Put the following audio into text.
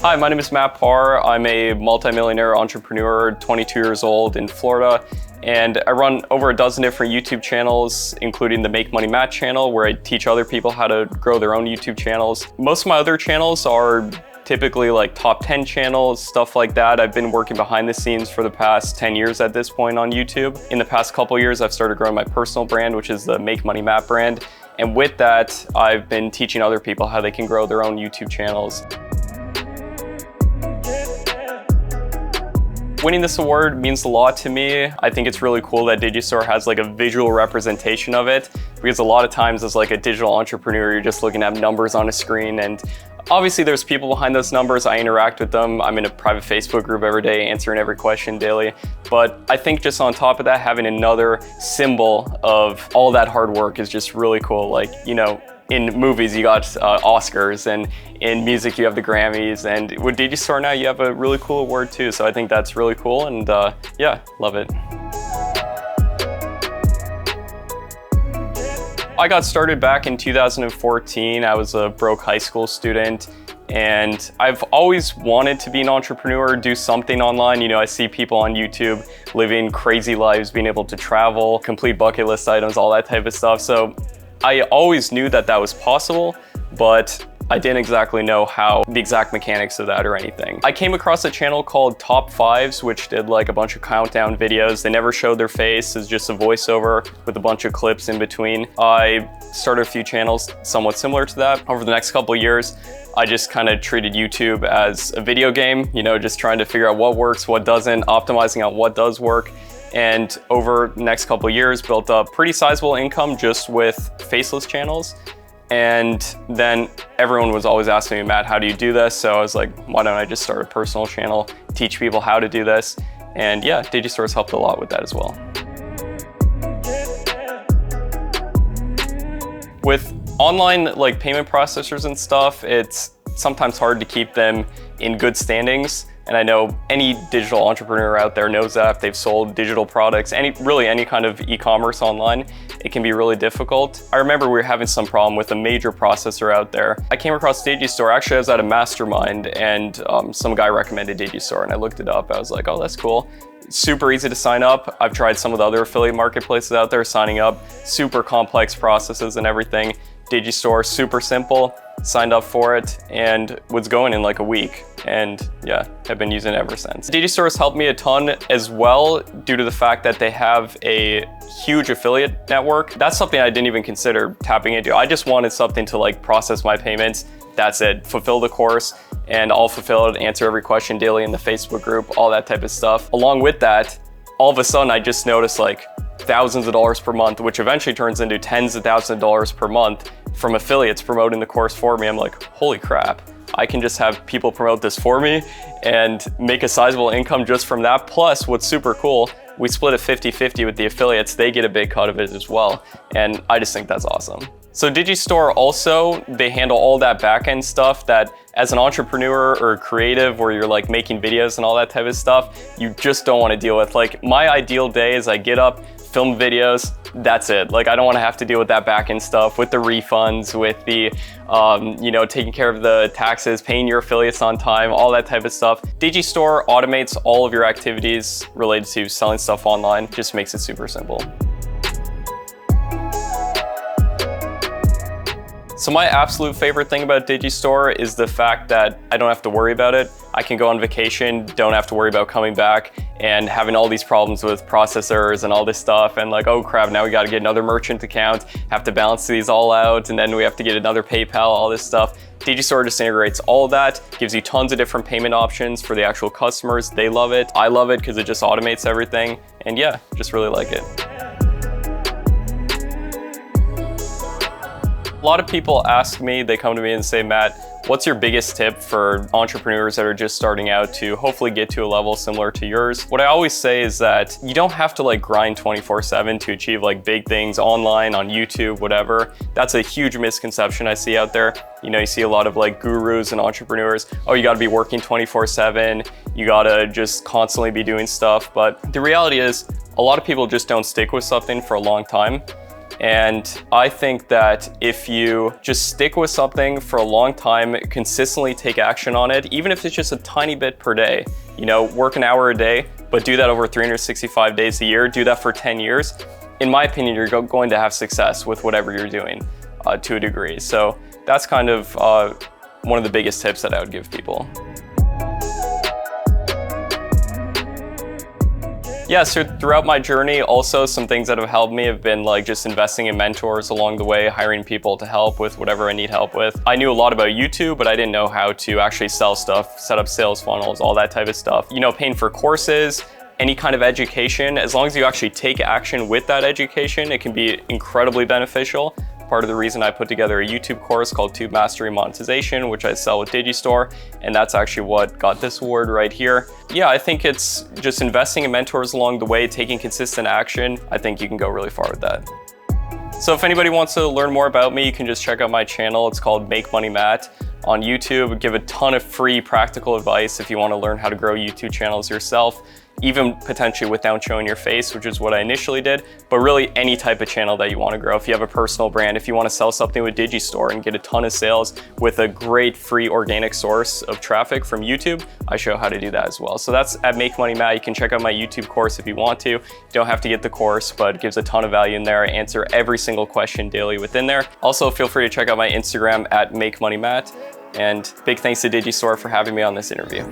Hi, my name is Matt Parr. I'm a multimillionaire entrepreneur, 22 years old in Florida, and I run over a dozen different YouTube channels, including the Make Money Matt channel, where I teach other people how to grow their own YouTube channels. Most of my other channels are typically like top 10 channels, stuff like that. I've been working behind the scenes for the past 10 years at this point on YouTube. In the past couple years, I've started growing my personal brand, which is the Make Money Matt brand. And with that, I've been teaching other people how they can grow their own YouTube channels. Winning this award means a lot to me. I think it's really cool that Digistore has like a visual representation of it, because a lot of times as like a digital entrepreneur, you're just looking at numbers on a screen, and obviously there's people behind those numbers. I interact with them. I'm in a private Facebook group every day, answering every question daily. But I think just on top of that, having another symbol of all that hard work is just really cool. Like, you know, in movies, you got Oscars, and in music, you have the Grammys, and with Digistore now, you have a really cool award too. So I think that's really cool, and yeah, love it. I got started back in 2014. I was a broke high school student, and I've always wanted to be an entrepreneur, do something online. You know, I see people on YouTube living crazy lives, being able to travel, complete bucket list items, all that type of stuff. So I always knew that that was possible, but I didn't exactly know how the exact mechanics of that or anything. I came across a channel called Top Fives, which did like a bunch of countdown videos. They never showed their face. It's just a voiceover with a bunch of clips in between. I started a few channels somewhat similar to that. Over the next couple of years, I just kind of treated YouTube as a video game, you know, just trying to figure out what works, what doesn't, optimizing on what does work. And over the next couple of years, built up pretty sizable income just with faceless channels. And then everyone was always asking me, Matt, how do you do this? So I was like, why don't I just start a personal channel, teach people how to do this? And yeah, Digistore's helped a lot with that as well. With online like payment processors and stuff, it's sometimes hard to keep them in good standings. And I know any digital entrepreneur out there knows that if they've sold digital products, really any kind of e-commerce online, it can be really difficult. I remember we were having some problem with a major processor out there. I came across Digistore. Actually, I was at a mastermind, and some guy recommended Digistore, and I looked it up. I was like, oh, that's cool. Super easy to sign up. I've tried some of the other affiliate marketplaces out there signing up, super complex processes and everything. Digistore, super simple. Signed up for it and was going in like a week, and yeah, I've been using it ever since. Digistore has helped me a ton as well due to the fact that they have a huge affiliate network. That's something I didn't even consider tapping into. I just wanted something to like process my payments. That's it, fulfill the course, and I'll fulfill it, answer every question daily in the Facebook group, all that type of stuff. Along with that, all of a sudden I just noticed like thousands of dollars per month, which eventually turns into tens of thousands of dollars per month from affiliates promoting the course for me. I'm like, holy crap, I can just have people promote this for me and make a sizable income just from that. Plus, what's super cool, we split it 50-50 with the affiliates. They get a big cut of it as well. And I just think that's awesome. So Digistore also, they handle all that back-end stuff that as an entrepreneur or creative where you're like making videos and all that type of stuff, you just don't want to deal with. Like my ideal day is I get up, film videos, that's it. Like I don't want to have to deal with that back-end stuff, with the refunds, with the, you know, taking care of the taxes, paying your affiliates on time, all that type of stuff. Digistore automates all of your activities related to selling stuff online, just makes it super simple. So my absolute favorite thing about Digistore is the fact that I don't have to worry about it. I can go on vacation, don't have to worry about coming back and having all these problems with processors and all this stuff, and like, oh crap, now we got to get another merchant account, have to balance these all out, and then we have to get another PayPal, all this stuff. Digistore just integrates all of that, gives you tons of different payment options for the actual customers. They love it. I love it because it just automates everything. And yeah, just really like it. A lot of people ask me, they come to me and say, Matt, what's your biggest tip for entrepreneurs that are just starting out to hopefully get to a level similar to yours? What I always say is that you don't have to like grind 24/7 to achieve like big things online, on YouTube, whatever. That's a huge misconception I see out there. You know, you see a lot of like gurus and entrepreneurs, oh, you gotta be working 24/7, you gotta just constantly be doing stuff. But the reality is a lot of people just don't stick with something for a long time. And I think that if you just stick with something for a long time, consistently take action on it, even if it's just a tiny bit per day, you know, work an hour a day, but do that over 365 days a year, do that for 10 years. In my opinion, you're going to have success with whatever you're doing to a degree. So that's kind of one of the biggest tips that I would give people. Yeah, so throughout my journey, also some things that have helped me have been like just investing in mentors along the way, hiring people to help with whatever I need help with. I knew a lot about YouTube, but I didn't know how to actually sell stuff, set up sales funnels, all that type of stuff. You know, paying for courses, any kind of education, as long as you actually take action with that education, it can be incredibly beneficial. Part of the reason I put together a YouTube course called Tube Mastery Monetization, which I sell with Digistore, and that's actually what got this award right here. Yeah, I think it's just investing in mentors along the way, taking consistent action. I think you can go really far with that. So if anybody wants to learn more about me, you can just check out my channel. It's called Make Money Matt on YouTube. I give a ton of free practical advice if you want to learn how to grow YouTube channels yourself, even potentially without showing your face, which is what I initially did, but really any type of channel that you want to grow. If you have a personal brand, if you want to sell something with Digistore and get a ton of sales with a great free organic source of traffic from YouTube, I show how to do that as well. So that's at Make Money Matt. You can check out my YouTube course if you want to. You don't have to get the course, but it gives a ton of value in there. I answer every single question daily within there. Also, feel free to check out my Instagram at Make Money Matt. And big thanks to Digistore for having me on this interview.